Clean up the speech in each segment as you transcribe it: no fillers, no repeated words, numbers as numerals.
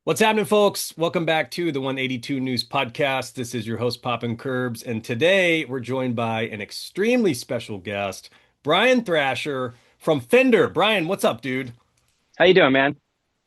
What's happening, folks? Welcome back to the 182 News Podcast. This is your host, poppincurbs, and today we're joined by an extremely special guest, Brian Thrasher from Fender. Brian, what's up, dude? How you doing, man?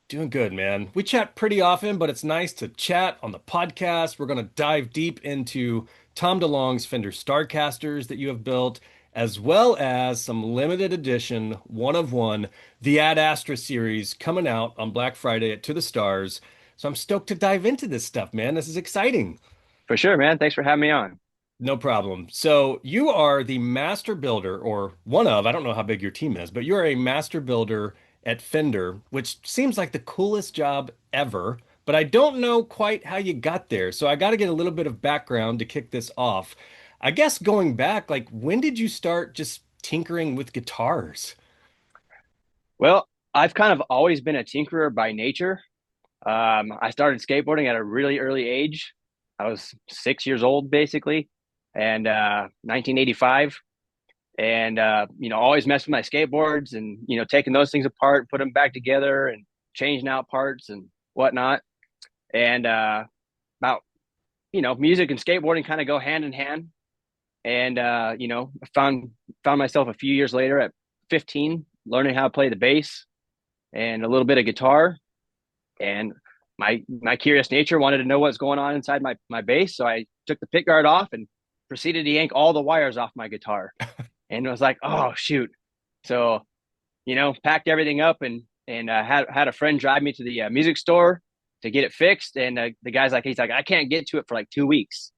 Doing good, man. We chat pretty often, but it's nice to chat on the podcast. We're going to dive deep into Tom DeLonge's Fender Starcasters that you have built, as well as some limited edition, one of one, the Ad Astra series coming out on Black Friday at To the Stars. So I'm stoked to dive into this stuff, man. This is exciting. For sure, man. Thanks for having me on. No problem. So you are the master builder, or one of, I don't know how big your team is, but you're a master builder at Fender, which seems like the coolest job ever. But I don't know quite how you got there. So I got to get a little bit of background to kick this off. I guess going back, like when did you start just tinkering with guitars? Well, I've kind of always been a tinkerer by nature. I started skateboarding at a really early age. I was 6 years old, basically, and 1985. And always messed with my skateboards and taking those things apart, put them back together, and changing out parts and whatnot. And about music and skateboarding kind of go hand in hand. And found myself a few years later at 15 learning how to play the bass and a little bit of guitar. And my curious nature wanted to know what's going on inside my bass, so I took the pick guard off and proceeded to yank all the wires off my guitar. And I was like, oh shoot! So packed everything up and had a friend drive me to the music store to get it fixed. And the guy's like, he's like, I can't get to it for like 2 weeks.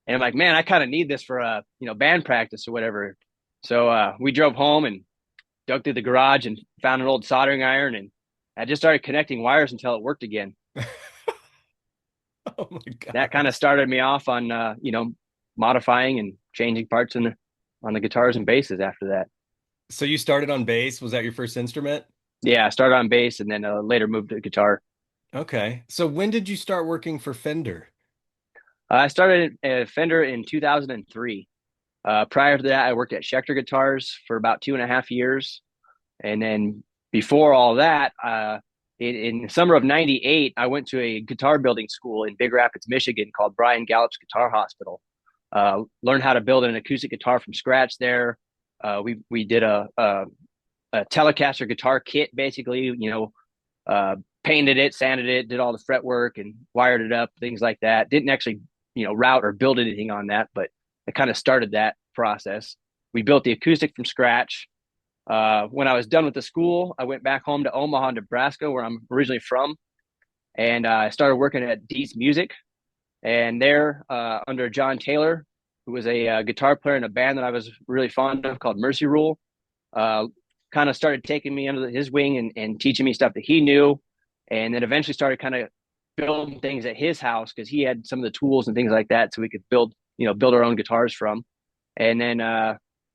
And I'm like, man, I kind of need this for band practice or whatever. So we drove home and dug through the garage and found an old soldering iron, and I just started connecting wires until it worked again. Oh my That kind God. of started me off on modifying and changing parts on the guitars and basses after that. So you started on bass. Was that your first instrument? Yeah, I started on bass and then later moved to guitar. Okay. So when did you start working for Fender? I started at Fender in 2003. Prior to that, I worked at Schecter Guitars for about 2.5 years. And then before all that, in the summer of '98, I went to a guitar building school in Big Rapids, Michigan called Brian Gallup's Guitar Hospital. Learned how to build an acoustic guitar from scratch there. We did a Telecaster guitar kit, basically, painted it, sanded it, did all the fretwork and wired it up, things like that. Didn't actually, route or build anything on that, but it kind of started that process. We built the acoustic from scratch. When I was done with the school, I went back home to Omaha, Nebraska, where I'm originally from, and I started working at Dees Music. And there, under John Taylor, who was a guitar player in a band that I was really fond of called Mercy Rule, uh, kind of started taking me under his wing and teaching me stuff that he knew, and then eventually started kind of building things at his house because he had some of the tools and things like that, so we could build our own guitars from. And then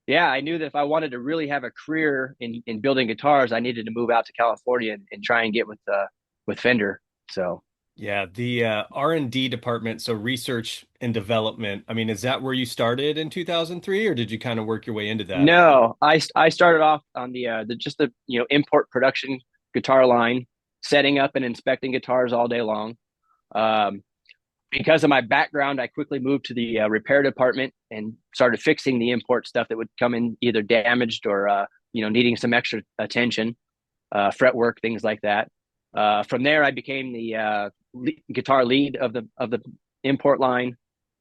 yeah, I knew that if I wanted to really have a career in building guitars, I needed to move out to California and try and get with Fender. So Yeah, the R&D department, so research and development. I mean, is that where you started in 2003, or did you kind of work your way into that? no, I started off on the just the import production guitar line, setting up and inspecting guitars all day long. Um, because of my background, I quickly moved to the repair department and started fixing the import stuff that would come in either damaged or needing some extra attention, fretwork, things like that. From there, I became the guitar lead of the import line,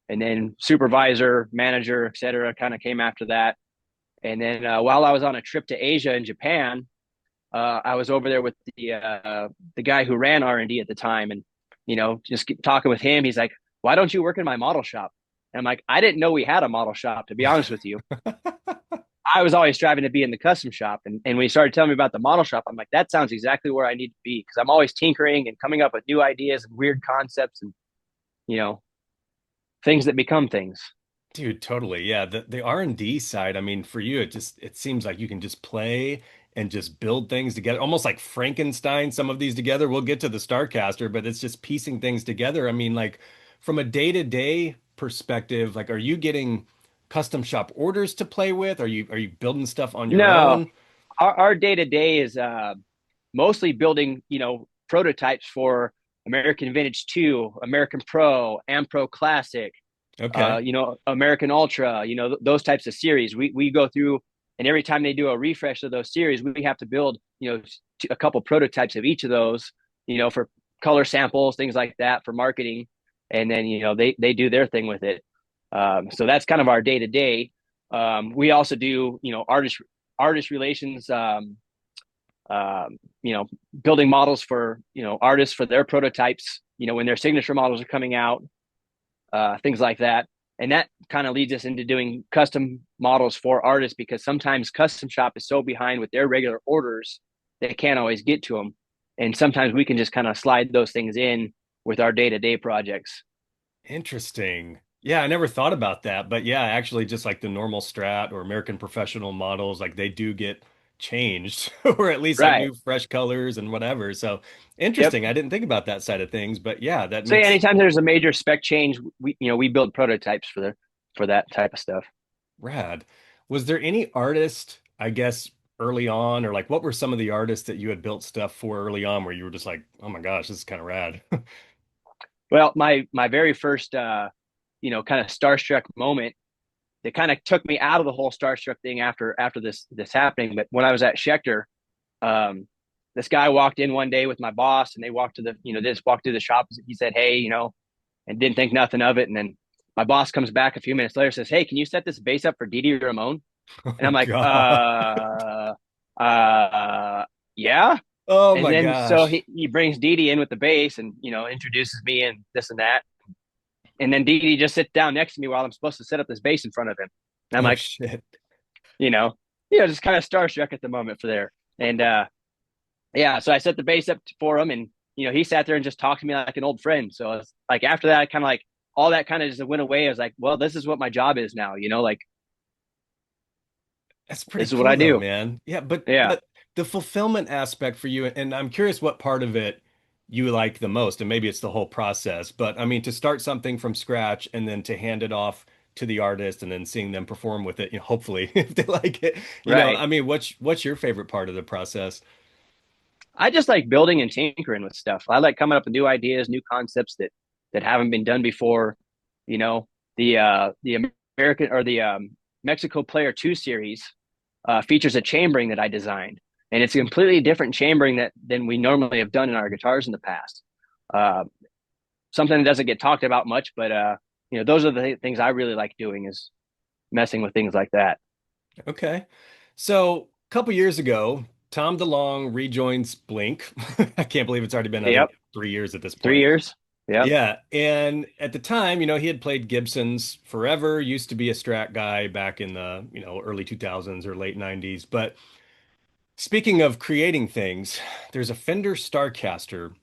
and then supervisor, manager, etc. Kind of came after that. And then while I was on a trip to Asia and Japan, I was over there with the guy who ran R&D at the time, and just talking with him. He's like, "Why don't you work in my model shop?" And I'm like, "I didn't know we had a model shop, to be honest with you. I was always striving to be in the custom shop." And when he started telling me about the model shop, I'm like, "That sounds exactly where I need to be," because I'm always tinkering and coming up with new ideas and weird concepts and you know things that become things. Dude, totally. Yeah, the R&D side, I mean, for you, it seems like you can just play and just build things together, almost like Frankenstein, some of these together. We'll get to the Starcaster, but it's just piecing things together. I mean, like from a day-to-day perspective, like are you getting custom shop orders to play with? Are you building stuff on your No, own? our day to day is mostly building prototypes for American Vintage 2, American Pro, Am Pro Classic, Okay. American Ultra, those types of series. We go through, and every time they do a refresh of those series, we have to build, a couple prototypes of each of those, for color samples, things like that for marketing. And then, they do their thing with it. So that's kind of our day to day. We also do, artist relations, um, you know, building models for, artists for their prototypes, when their signature models are coming out, things like that. And that kind of leads us into doing custom models for artists because sometimes custom shop is so behind with their regular orders, they can't always get to them. And sometimes we can just kind of slide those things in with our day to day projects. Interesting. Yeah, I never thought about that, but yeah, actually just like the normal Strat or American Professional models, like they do get changed or at least like Right. new fresh colors and whatever. So Yep. interesting. I didn't think about that side of things, but yeah, that So makes anytime there's a major spec change, we build prototypes for that type of stuff. rad. Was there any artist, I guess, early on, or like what were some of the artists that you had built stuff for early on where you were just like, oh my gosh, this is kind of rad? Well, my very first kind of starstruck moment that kind of took me out of the whole starstruck thing after this happening. But when I was at Schecter, um, this guy walked in one day with my boss, and they walked to they just walked through the shop. He said, "Hey," and didn't think nothing of it. And then my boss comes back a few minutes later, says, "Hey, can you set this bass up for Didi Ramon?" And Oh I'm like, God. yeah." Oh And my then so gosh. he brings Didi in with the bass and introduces me and this and that. And then Didi just sits down next to me while I'm supposed to set up this bass in front of him. And I'm Oh like, shit. you know, just kind of starstruck at the moment for there. And yeah, so I set the bass up for him, and he sat there and just talked to me like an old friend. So it's like after that, I kind of like all that kind of just went away. I was like, well, this is what my job is now. Like That's pretty this is what I cool though, do. man. Yeah, but Yeah, the fulfillment aspect for you, and I'm curious what part of it you like the most, and maybe it's the whole process, but I mean to start something from scratch and then to hand it off to the artist and then seeing them perform with it, hopefully if they like it. right. I mean, what's your favorite part of the process? I just like building and tinkering with stuff. I like coming up with new ideas, new concepts that haven't been done before. You know, the American or the Mexico Player 2 series features a chambering that I designed, and it's a completely different chambering than we normally have done in our guitars in the past. Uh, Something that doesn't get talked about much, but those are the things I really like doing is messing with things like that. Okay. So, a couple years ago, Tom DeLonge rejoins Blink. I can't believe it's already been, I Yep, think, 3 years at this three point. years. Yep. Yeah, and at the time, he had played Gibsons forever, used to be a Strat guy back in the, early 2000s or late 90s. But speaking of creating things, there's a Fender Starcaster,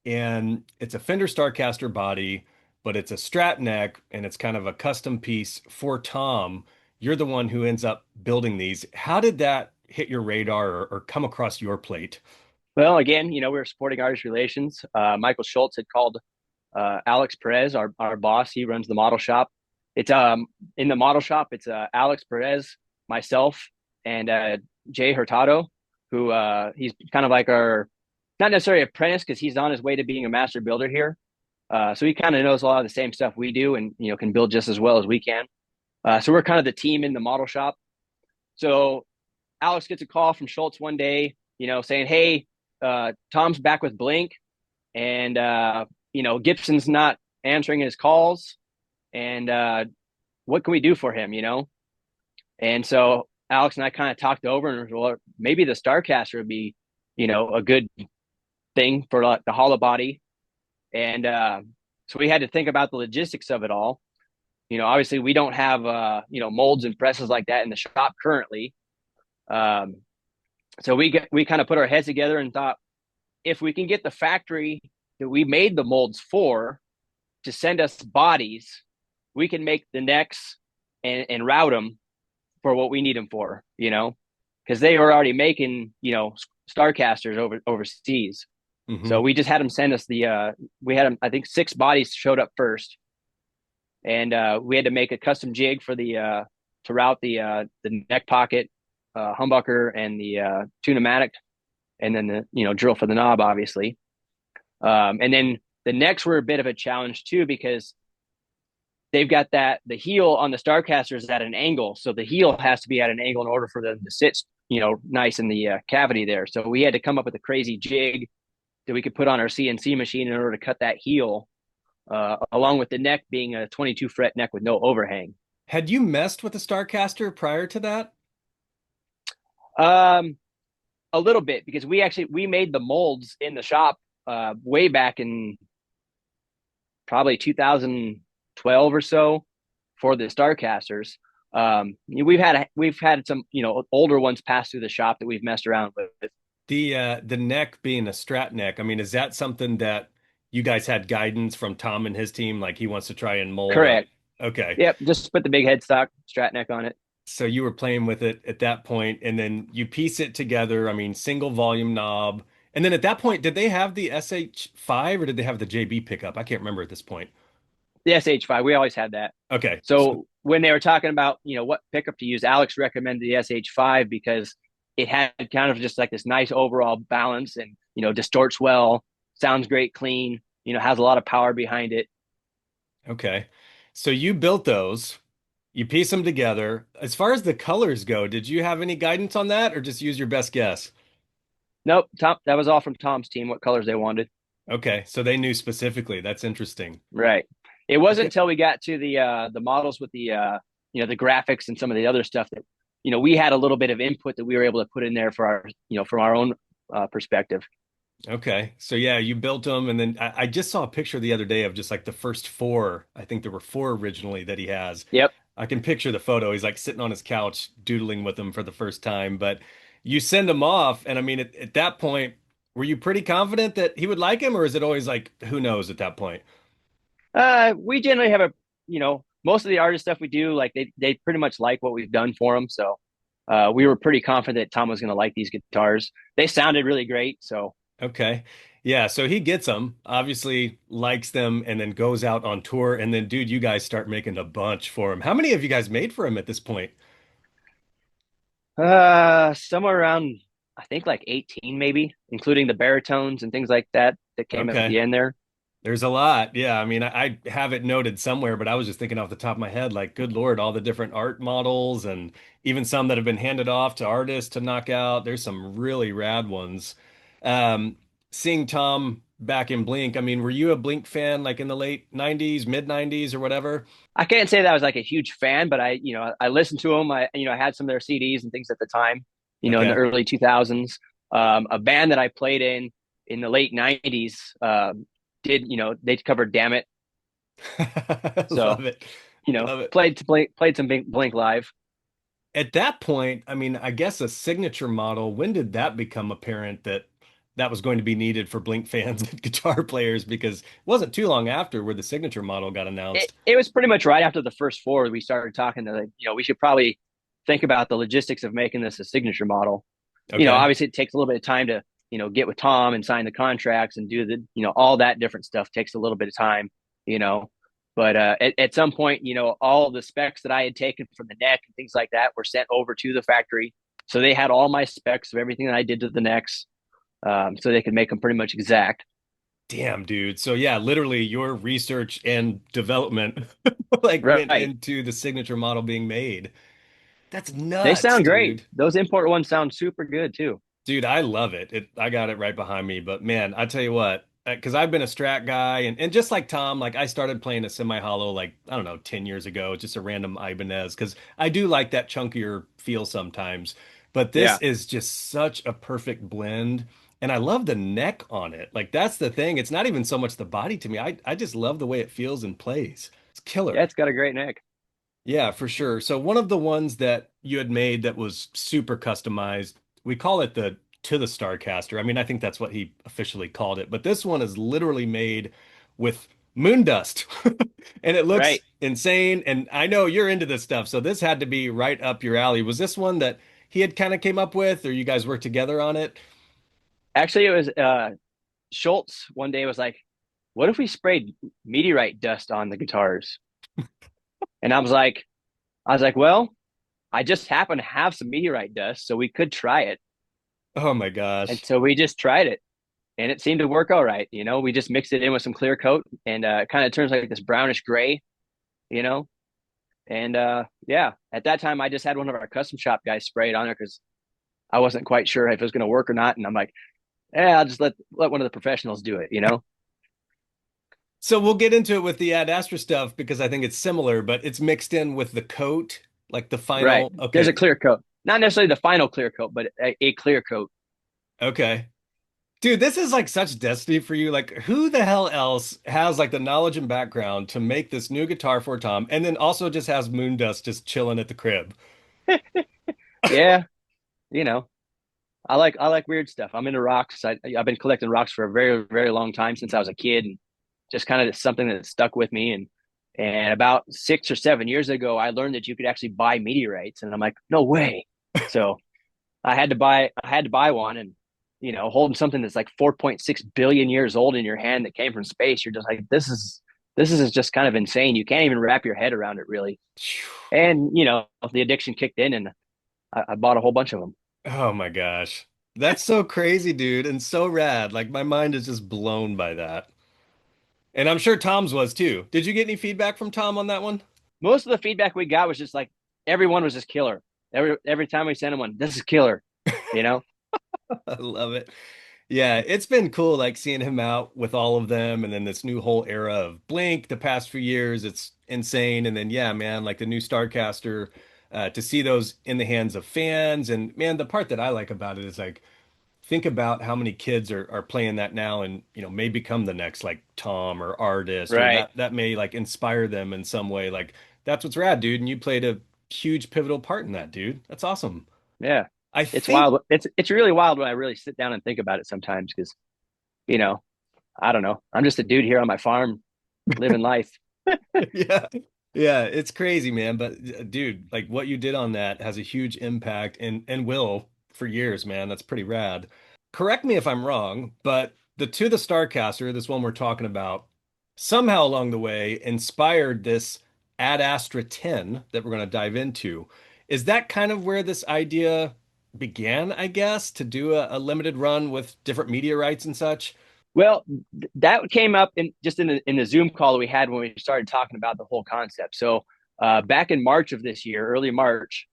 and it's a Fender Starcaster body, but it's a Strat neck, and it's kind of a custom piece for Tom. You're the one who ends up building these. How did that hit your radar or come across your plate? Well, again, we were supporting artist relations. Michael Schultz had called Alex Perez, our boss. He runs the model shop. It's in the model shop. It's Alex Perez, myself, and Jay Hurtado, who he's kind of like our not necessarily apprentice because he's on his way to being a master builder here. So he kind of knows a lot of the same stuff we do, and can build just as well as we can. So we're kind of the team in the model shop. So Alex gets a call from Schultz one day, saying, "Hey, Tom's back with Blink, and Gibson's not answering his calls, and what can we do for him?" And so Alex and I kind of talked over, and well, maybe the Starcaster would be, a good thing for like the hollow body, and so we had to think about the logistics of it all. Obviously we don't have molds and presses like that in the shop currently. Um, so we kind of put our heads together and thought if we can get the factory that we made the molds for to send us bodies, we can make the necks and route them for what we need them for, because they were already making, Starcasters overseas. So Hmm. we just had them send us we had them, I think 6 bodies showed up first. And we had to make a custom jig for to route the neck pocket, humbucker, and the tune-o-matic, and then the drill for the knob, obviously. And then The necks were a bit of a challenge too because they've got the heel on the Starcaster is at an angle, so the heel has to be at an angle in order for them to sit, nice in the cavity there. So we had to come up with a crazy jig that we could put on our CNC machine in order to cut that heel, along with the neck being a 22 fret neck with no overhang. Had you messed with the Starcaster prior to that? Um, a little bit because we made the molds in the shop way back in probably 2012 or so for the Starcasters. We've had some older ones pass through the shop that we've messed around with. The neck being a strat neck, I mean, is that something that you guys had guidance from Tom and his team? Like he wants to try and mold a Correct. okay. Yep. Just put the big headstock strat neck on it. So you were playing with it at that point, and then you piece it together. I mean, single volume knob. And then at that point, did they have the SH5 or did they have the JB pickup? I can't remember at this point. The SH5, we always had that. Okay. So So when they were talking about, what pickup to use, Alex recommended the SH5 because it had kind of just like this nice overall balance and, distorts well, sounds great, clean, has a lot of power behind it. okay. So you built those, you piece them together. As far as the colors go, did you have any guidance on that or just use your best guess? Nope, Tom, that was all from Tom's team, what colors they wanted. Okay, so they knew specifically. That's interesting. Right. It wasn't Okay. until we got to the models with the graphics and some of the other stuff that, we had a little bit of input that we were able to put in there for our, from our own perspective. Okay. So yeah, you built them and then I just saw a picture the other day of just like the first four. I think there were four originally that he has. Yep. I can picture the photo. He's like sitting on his couch doodling with them for the first time, but you send him off and I mean at that point, were you pretty confident that he would like him or is it always like who knows at that point? We generally have most of the artist stuff we do, like they pretty much like what we've done for them. So we were pretty confident that Tom was going to like these guitars. They sounded really great. So Okay. Yeah, so he gets them, obviously likes them, and then goes out on tour. And then, dude, you guys start making a bunch for him. How many have you guys made for him at this point? somewhere around, I think like 18 maybe, including the baritones and things like that came at Okay. the end there. There's a lot. Yeah, I mean, I have it noted somewhere, but I was just thinking off the top of my head, like, good Lord, all the different art models and even some that have been handed off to artists to knock out. There's some really rad ones. Um, Seeing Tom back in Blink, I mean, were you a Blink fan like in the late 90s, mid 90s or whatever? I can't say that I was like a huge fan, but I listened to them. I had some of their CDs and things at the time, in the Okay. early 2000s. A band that I played in the late 90s they covered Damn It. So, Love it. Love it. played some Blink live. At that point, I mean, I guess a signature model, when did that become apparent that that was going to be needed for Blink fans and guitar players? Because it wasn't too long after where the signature model got It, announced. it was pretty much right after the first four we started talking to, like, we should probably think about the logistics of making this a signature model. Okay. Obviously it takes a little bit of time to, get with Tom and sign the contracts and do all that different stuff takes a little bit of time, you know. But at some point, all the specs that I had taken from the neck and things like that were sent over to the factory. So they had all my specs of everything that I did to the necks, so they could make them pretty much exact. Damn, dude. So yeah, literally your research and development like went Right. into the signature model being made. That's They nuts, sound great. dude. Those import ones sound super good too. Dude, I love it. I got it right behind me. But man, I tell you what, because I've been a Strat guy, and just like Tom, like I started playing a semi-hollow like I don't know 10 years ago, just a random Ibanez, because I do like that chunkier feel sometimes. But this Yeah. is just such a perfect blend, and I love the neck on it. Like that's the thing. It's not even so much the body to me. I just love the way it feels and plays. It's Yeah, killer. it's got a great neck. Yeah, for sure. So one of the ones that you had made that was super customized, we call it the To the Starcaster. I mean, I think that's what he officially called it, but this one is literally made with moon dust. And it looks Right. insane. And I know you're into this stuff, so this had to be right up your alley. Was this one that he had kind of came up with, or you guys worked together on it? Actually, it was Schultz one day was like, "What if we sprayed meteorite dust on the guitars?" And I was like, "Well, I just happen to have some meteorite dust, so we could try it." Oh my And gosh. so we just tried it. and it seemed to work all right. We just mixed it in with some clear coat, and it kind of turns like this brownish gray. You know, and yeah, at that time I just had one of our custom shop guys spray it on there because I wasn't quite sure if it was going to work or not, and I'm like, yeah, I'll just let one of the professionals do it. So we'll get into it with the Ad Astra stuff because I think it's similar, but it's mixed in with the coat, like the Right. final. There's Okay. a clear coat, not necessarily the final clear coat, but a clear coat. Okay. Dude, this is like such destiny for you. Like, who the hell else has like the knowledge and background to make this new guitar for Tom and then also just has Moondust just chilling at the crib? Yeah, you know, I like weird stuff. I'm into rocks. I've been collecting rocks for a very very long time since I was a kid, and just kind of something that stuck with me. And about 6 or 7 years ago, I learned that you could actually buy meteorites, and I'm like, no way. So I had to buy one, and holding something that's like 4.6 billion years old in your hand that came from space, you're just like, this is just kind of insane. You can't even wrap your head around it really. And the addiction kicked in, and I bought a whole bunch of them. Oh my gosh. That's so crazy, dude, and so rad. Like my mind is just blown by that. And I'm sure Tom's was too. Did you get any feedback from Tom on that one? Most of the feedback we got was just like everyone was just killer. Every time we sent him one, this is killer. You know, I love it. Yeah, it's been cool like seeing him out with all of them and then this new whole era of Blink the past few years. It's insane. And then yeah, man, like the new Starcaster, to see those in the hands of fans. And man, the part that I like about it is like think about how many kids are playing that now and may become the next like Tom or artist or right? that may like inspire them in some way. Like that's what's rad, dude. And you played a huge pivotal part in that, dude. That's awesome. Yeah, I it's think wild. It's really wild when I really sit down and think about it sometimes because you know I don't know. I'm just a dude here on my farm living life. yeah. Yeah, it's crazy, man. But dude, like what you did on that has a huge impact and will for years, man. That's pretty rad. Correct me if I'm wrong, but the To the Starcaster, this one we're talking about, somehow along the way inspired this Ad Astra 10 that we're going to dive into. Is that kind of where this idea began, I guess, to do a limited run with different media rights and such? Well, that came up in the Zoom call that we had when we started talking about the whole concept. So back in March of this year, early March,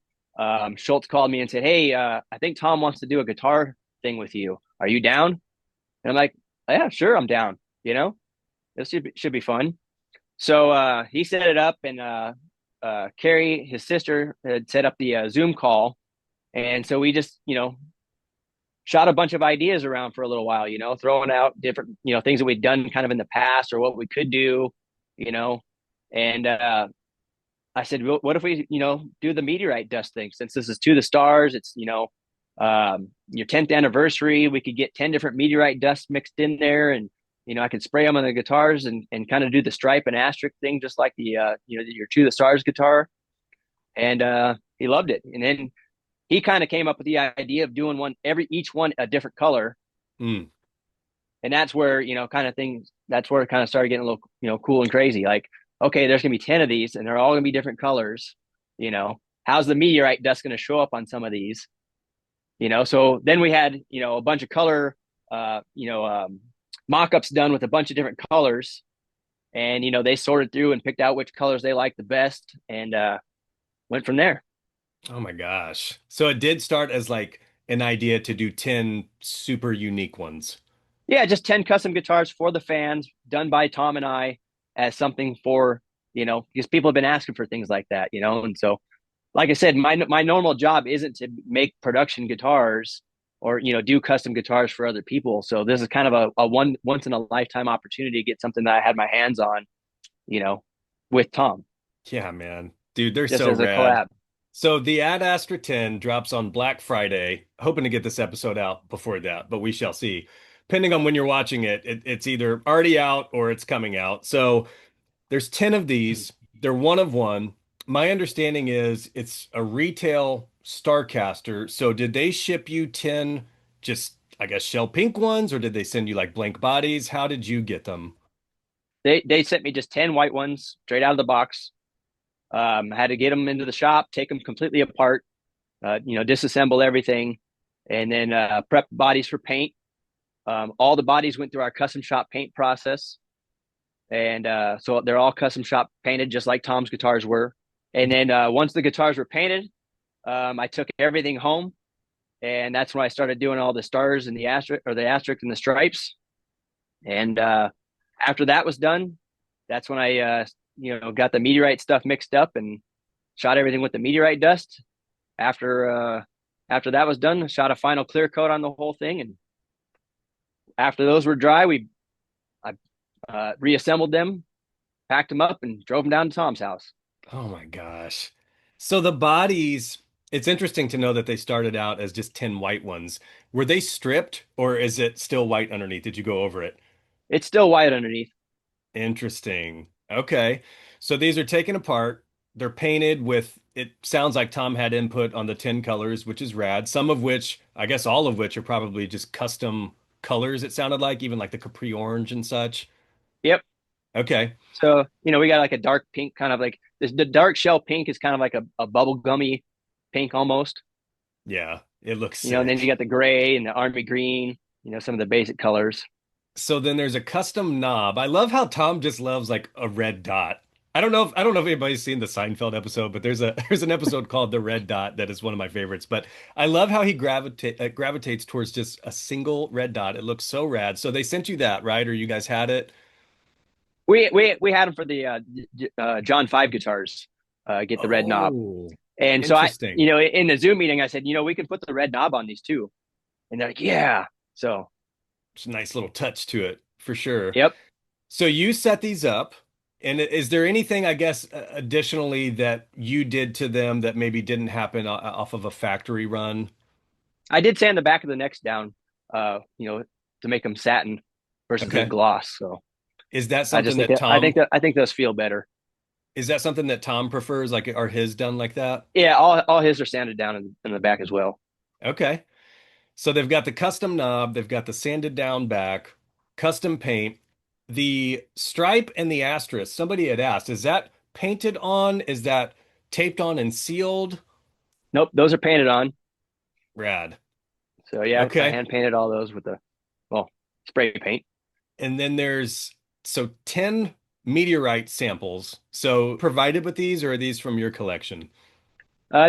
Schultz called me and said, "Hey, I think Tom wants to do a guitar thing with you. Are you down?" And I'm like, "Yeah, sure, I'm down. You know, this should be fun." So he set it up, and Carrie, his sister, had set up the Zoom call, and so we just shot a bunch of ideas around for a little while, throwing out different, things that we'd done kind of in the past or what we could do, you know. And I said, well, what if we, do the meteorite dust thing? Since this is to the stars, it's, your 10th anniversary, we could get 10 different meteorite dust mixed in there. And, I could spray them on the guitars and kind of do the stripe and asterisk thing, just like your To the Stars guitar. And he loved it. And then he kind of came up with the idea of doing each one a different color. Hmm. And that's where, kind of things, that's where it kind of started getting a little, cool and crazy. Like, okay, there's going to be 10 of these and they're all going to be different colors. How's the meteorite dust going to show up on some of these? So then we had, a bunch of color, mock-ups done with a bunch of different colors. And, they sorted through and picked out which colors they liked the best and went from there. Oh my gosh. So it did start as like an idea to do 10 super unique ones. Yeah, just 10 custom guitars for the fans, done by Tom and I as something for, because people have been asking for things like that, and so like I said, my normal job isn't to make production guitars or do custom guitars for other people. So this is kind of a once in a lifetime opportunity to get something that I had my hands on, you know, with Tom, Yeah, man. Dude, they're just so as a rad. collab. So the Ad Astra 10 drops on Black Friday. Hoping to get this episode out before that, but we shall see. Depending on when you're watching it, it's either already out or it's coming out. So there's 10 of these. They're one of one. My understanding is it's a retail Starcaster. So did they ship you 10 just, I guess, shell pink ones, or did they send you like blank bodies? How did you get them? They sent me just 10 white ones straight out of the box. I had to get them into the shop, take them completely apart, disassemble everything, and then prep bodies for paint. All the bodies went through our custom shop paint process, and so they're all custom shop painted, just like Tom's guitars were. And then once the guitars were painted, I took everything home, and that's when I started doing all the stars and the asterisk or the asterisk and the stripes. And after that was done, that's when I got the meteorite stuff mixed up and shot everything with the meteorite dust. After after that was done, I shot a final clear coat on the whole thing, and after those were dry, I reassembled them, packed them up, and drove them down to Tom's house. Oh my gosh. So the bodies, it's interesting to know that they started out as just 10 white ones. Were they stripped or is it still white underneath? Did you go over it? It's still white underneath. Interesting. Okay. So these are taken apart. They're painted with, it sounds like Tom had input on the 10 colors, which is rad. Some of which, I guess all of which are probably just custom colors, it sounded like, even like the Capri Orange and such. Yep. Okay. So we got like a dark pink, kind of like this. The dark shell pink is kind of like a bubble gummy pink almost. Yeah, it looks And then you sick. got the gray and the army green. Some of the basic colors. So then there's a custom knob. I love how Tom just loves like a red dot. I don't know if anybody's seen the Seinfeld episode, but there's an episode called The Red Dot that is one of my favorites. But I love how he gravitates towards just a single red dot. It looks so rad. So they sent you that, right? Or you guys had it? We had them for the John Five guitars. Get the red knob. Oh, And so interesting. in the Zoom meeting, I said, we can put the red knob on these too. And they're like, yeah. So, It's a nice little touch to it for sure. yep. So you set these up, and is there anything, I guess, additionally that you did to them that maybe didn't happen off of a factory run? I did sand the back of the necks down, to make them satin versus the Okay. gloss. So Is that I just something think that that I think Tom, that I think those feel better. is that something that Tom prefers? Like, are his done like that? Yeah, all his are sanded down in the back as well. Okay. So they've got the custom knob, they've got the sanded down back, custom paint, the stripe and the asterisk. Somebody had asked, is that painted on? Is that taped on and sealed? Nope, those are painted on. Rad. So yeah, I Okay. hand painted all those with the well spray paint. And then there's so 10 meteorite samples. So provided with these, or are these from your collection?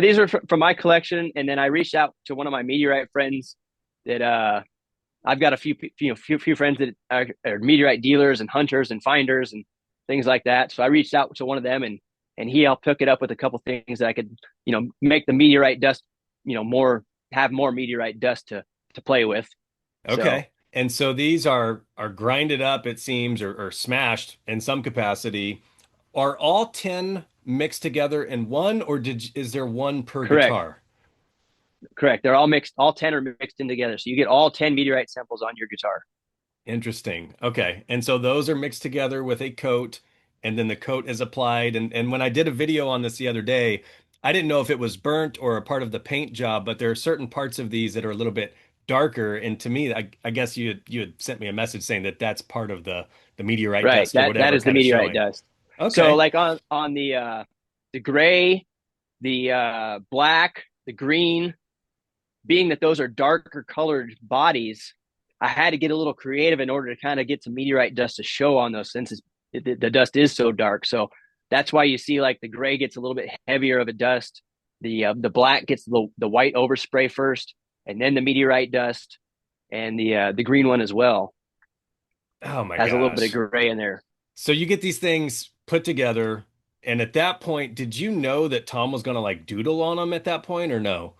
These are from my collection, and then I reached out to one of my meteorite friends that I've got a few friends that are meteorite dealers and hunters and finders and things like that. So I reached out to one of them, and he helped hook it up with a couple things that I could make the meteorite dust more meteorite dust to play with. So Okay. And so these are grinded up, it seems, or smashed in some capacity. Are all 10 mixed together in one, or is there one per correct, guitar? correct. They're all mixed. All 10 are mixed in together. So you get all 10 meteorite samples on your guitar. Interesting. Okay. And so those are mixed together with a coat, and then the coat is applied. And when I did a video on this the other day, I didn't know if it was burnt or a part of the paint job, but there are certain parts of these that are a little bit darker. And to me, I guess you had sent me a message saying that that's part of the meteorite Right. dust or That whatever is the kind of meteorite showing. dust. So Okay. like on the gray, the black, the green, being that those are darker colored bodies, I had to get a little creative in order to kind of get some meteorite dust to show on those since the dust is so dark. So that's why you see like the gray gets a little bit heavier of a dust. The black gets the white overspray first, and then the meteorite dust, and the green one as well Oh my has a little bit of gosh. gray in there. So you get these things put together, and at that point, did you know that Tom was gonna like doodle on them at that point or no?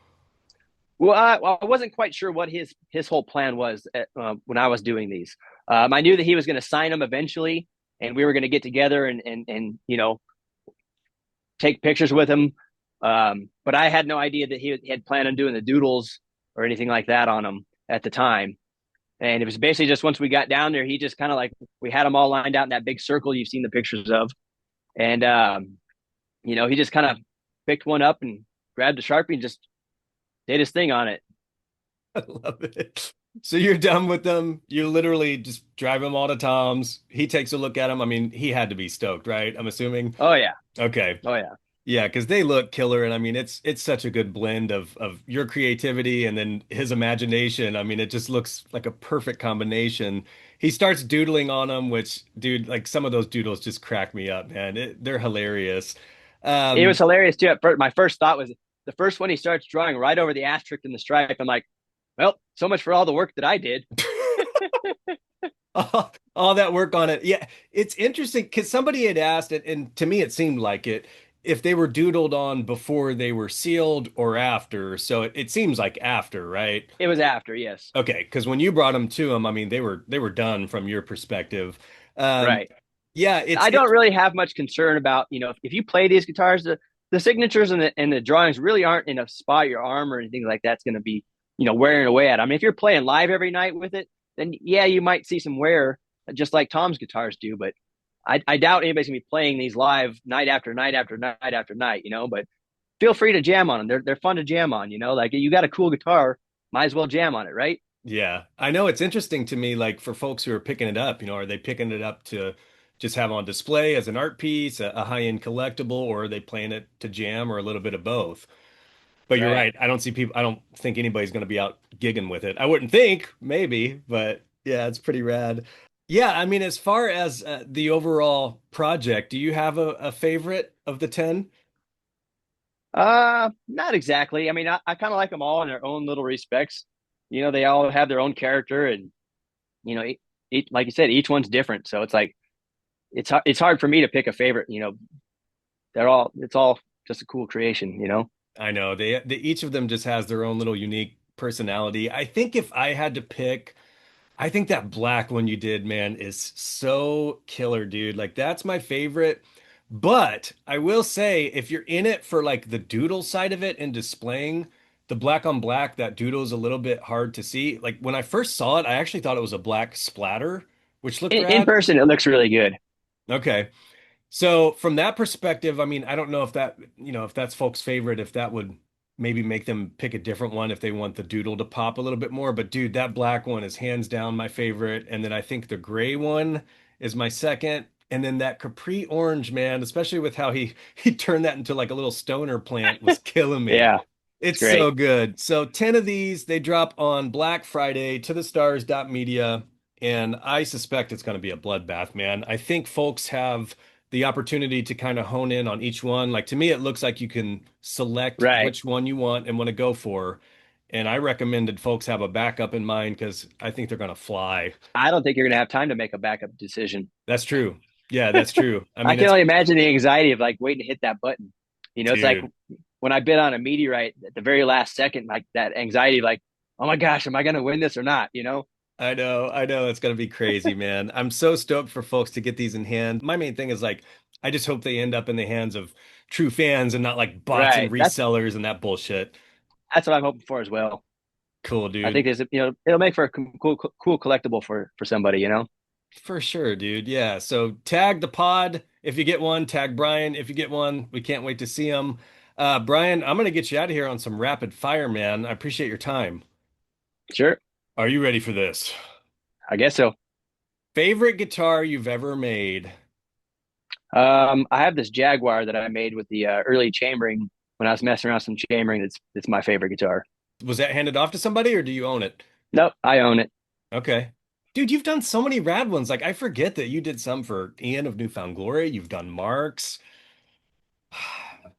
Well, I wasn't quite sure what his whole plan was when I was doing these. I knew that he was going to sign them eventually, and we were going to get together and take pictures with him. But I had no idea that he had planned on doing the doodles or anything like that on them at the time. And it was basically just once we got down there, he just kind of like we had them all lined out in that big circle you've seen the pictures of, and he just kind of picked one up and grabbed a sharpie and just did his thing on it. I love it. So you're done with them. You literally just drive them all to Tom's. He takes a look at them. I mean, he had to be stoked, right? I'm assuming. Oh yeah, Okay. oh yeah. Yeah, because they look killer, and I mean it's such a good blend of your creativity and then his imagination. I mean, it just looks like a perfect combination. He starts doodling on them, which, dude, like some of those doodles just crack me up, man. They're hilarious. It was Um, hilarious too. At first, my first thought was the first one he starts drawing right over the asterisk and the stripe. I'm like, well, so much for all the work that I did. all that work on it. Yeah, it's interesting because somebody had asked it, and to me it seemed like it, if they were doodled on before they were sealed or after. So it seems like after, right? It was after, yes. Okay, because when you brought them to him, I mean, they were done from your perspective. Um, Right. yeah, I don't really have much concern about, if you play these guitars, the signatures and the drawings really aren't in a spot your arm or anything like that's going to be, wearing away at. I mean, if you're playing live every night with it, then yeah, you might see some wear, just like Tom's guitars do. But I doubt anybody's gonna be playing these live night after night after night after night. But feel free to jam on them. They're fun to jam on. Like you got a cool guitar, might as well jam on it, right? Yeah, I know it's interesting to me, like for folks who are picking it up, are they picking it up to just have on display as an art piece, a high-end collectible, or are they playing it to jam or a little bit of both? But you're Right. right. I don't think anybody's going to be out gigging with it. I wouldn't think, maybe, but yeah, it's pretty rad. Yeah, I mean, as far as the overall project, do you have a favorite of the 10? Not exactly. I mean, I kind of like them all in their own little respects. They all have their own character, and like you said, each one's different. So it's like it's hard for me to pick a favorite. It's all just a cool creation. I know they each of them just has their own little unique personality. I think if I had to pick, I think that black one you did, man, is so killer, dude. Like that's my favorite. But I will say, if you're in it for like the doodle side of it and displaying the black on black, that doodle is a little bit hard to see. Like when I first saw it, I actually thought it was a black splatter, which looked In rad. person, it looks really good. Okay. So from that perspective, I mean, I don't know if that, if that's folks' favorite, if that would maybe make them pick a different one if they want the doodle to pop a little bit more. But dude, that black one is hands down my favorite. And then I think the gray one is my second. And then that Capri orange, man, especially with how he turned that into like a little stoner plant, was killing me. Yeah, it's It's so great. good. So 10 of these, they drop on Black Friday to tothestars.media, and I suspect it's going to be a bloodbath, man. I think folks have the opportunity to kind of hone in on each one. Like to me, it looks like you can select Right. which one you want and want to go for. And I recommended folks have a backup in mind because I think they're going to fly. I don't think you're gonna have time to make a backup decision. That's true. Yeah, that's true. I I mean, can it's only imagine the anxiety of like waiting to hit that button. It's like dude. when I bid on a meteorite at the very last second, like that anxiety, like, oh my gosh, am I gonna win this or not? I know it's gonna be crazy, man. I'm so stoked for folks to get these in hand. My main thing is like, I just hope they end up in the hands of true fans and not like bots and Right. resellers and that bullshit. That's what I'm hoping for as well. Cool, I think dude. it'll make for a cool collectible for somebody. For sure, dude. Yeah. So tag the pod if you get one. Tag Brian if you get one. We can't wait to see him. Brian, I'm gonna get you out of here on some rapid fire, man. I appreciate your time. Sure. Are you ready for this? I guess so. Favorite guitar you've ever made? I have this Jaguar that I made with the early chambering when I was messing around with some chambering. It's my favorite guitar. Was that handed off to somebody or do you own it? Nope, I own it. Okay. Dude, you've done so many rad ones. Like I forget that you did some for Ian of Newfound Glory. You've done Marks. You've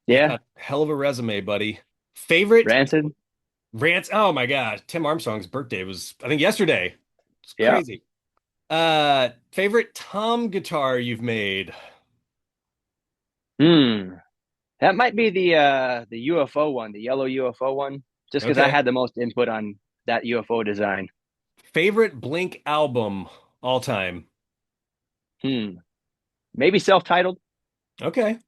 Yeah, got a hell of a resume, buddy. Favorite Rancid. rants? Oh my gosh. Tim Armstrong's birthday was, I think, yesterday. It's Yeah. crazy. Favorite Tom guitar you've made? Hmm. That might be the UFO one, the yellow UFO one, just because I Okay. had the most input on that UFO design. Favorite Blink album all time? Hmm. Maybe self-titled. Okay.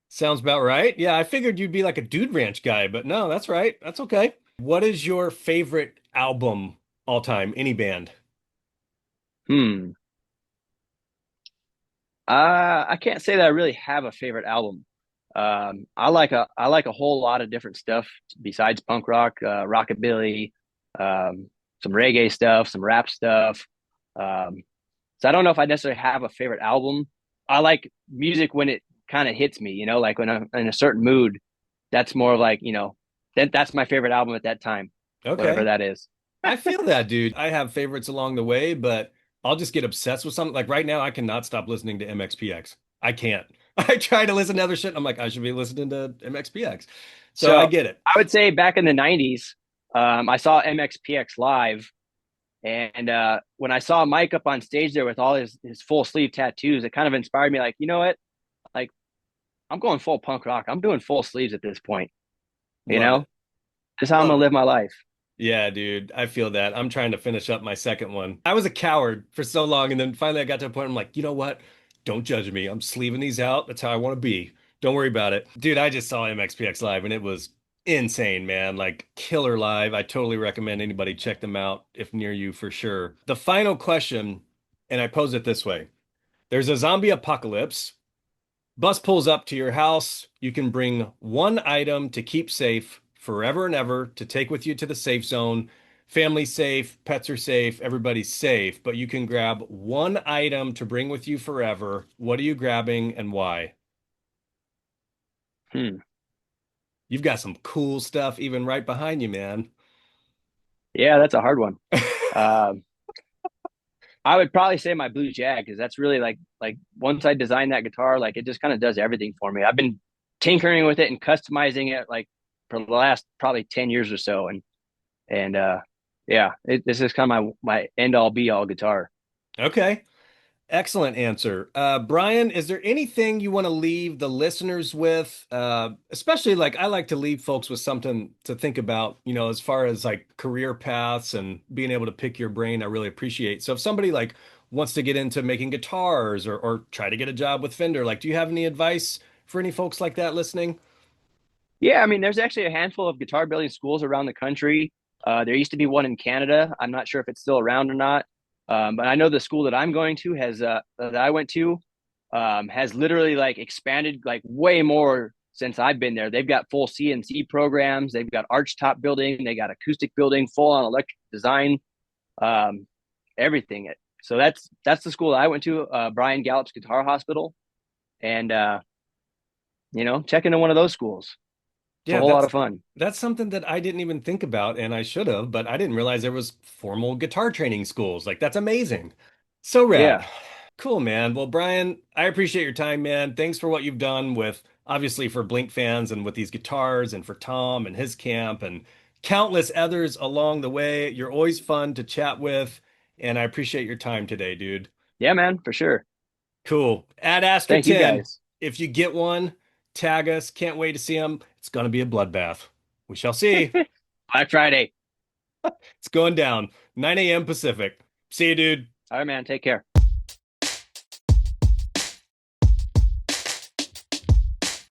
Sounds about right. Yeah, I figured you'd be like a Dude Ranch guy, but no, that's right. That's okay. What is your favorite album all time? Any band? Hmm. I can't say that I really have a favorite album. I like a whole lot of different stuff besides punk rock, rockabilly, some reggae stuff, some rap stuff. Um, so I don't know if I necessarily have a favorite album. I like music when it kind of hits me, like when I'm in a certain mood, that's more of like, that's my favorite album at that time, whatever Okay. that is. I feel that, dude. I have favorites along the way, but I'll just get obsessed with something. Like right now, I cannot stop listening to MXPX. I can't. I try to listen to other shit. And I'm like, I should be listening to MXPX. So I So get it. I would say back in the 90s, I saw MXPX live. And when I saw Mike up on stage there with all his full sleeve tattoos, it kind of inspired me like, you know what? Like, I'm going full punk rock. I'm doing full sleeves at this point, you Love know? it. This is how I'm Love going to it. live my life. Yeah, dude, I feel that. I'm trying to finish up my second one. I was a coward for so long, and then finally I got to a point I'm like, you know what? Don't judge me. I'm sleeving these out. That's how I want to be. Don't worry about it. Dude, I just saw MXPX live and it was insane, man. Like killer live. I totally recommend anybody check them out if near you for sure. The final question, and I pose it this way. There's a zombie apocalypse. Bus pulls up to your house. You can bring one item to keep safe forever and ever to take with you to the safe zone. Family safe, pets are safe, everybody's safe, but you can grab one item to bring with you forever. What are you grabbing and why? Hmm. You've got some cool stuff even right behind you, man. Yeah, that's a hard one. Um, I would probably say my Blue Jag because that's really like once I designed that guitar, like it just kind of does everything for me. I've been tinkering with it and customizing it like for the last probably 10 years or so, and yeah, this is kind of my end all be all guitar. Okay. Excellent answer. Brian, is there anything you want to leave the listeners with? Especially like I like to leave folks with something to think about, as far as like career paths and being able to pick your brain, I really appreciate. So if somebody like wants to get into making guitars or try to get a job with Fender, like, do you have any advice for any folks like that listening? Yeah, I mean, there's actually a handful of guitar building schools around the country. There used to be one in Canada. I'm not sure if it's still around or not. But I know the school that I'm going to that I went to has literally like expanded like way more since I've been there. They've got full CNC programs. They've got arch top building. They got acoustic building, full on electric design, um, everything. So that's the school that I went to, Brian Gallup's Guitar Hospital, and check into one of those schools. It's a Yeah, whole lot that's of fun. that's something that I didn't even think about and I should have, but I didn't realize there was formal guitar training schools. Like that's amazing. So rad. Yeah. Cool, man. Well, Brian, I appreciate your time, man. Thanks for what you've done with obviously for Blink fans and with these guitars and for Tom and his camp and countless others along the way. You're always fun to chat with, and I appreciate your time today, dude. Yeah, man, for sure. Cool. Ad Astra Thank you 10. guys. If you get one, tag us. Can't wait to see them. It's going to be a bloodbath. We shall see. Black Friday. It's going down 9 a.m. Pacific. See you, dude. All right, man. Take care.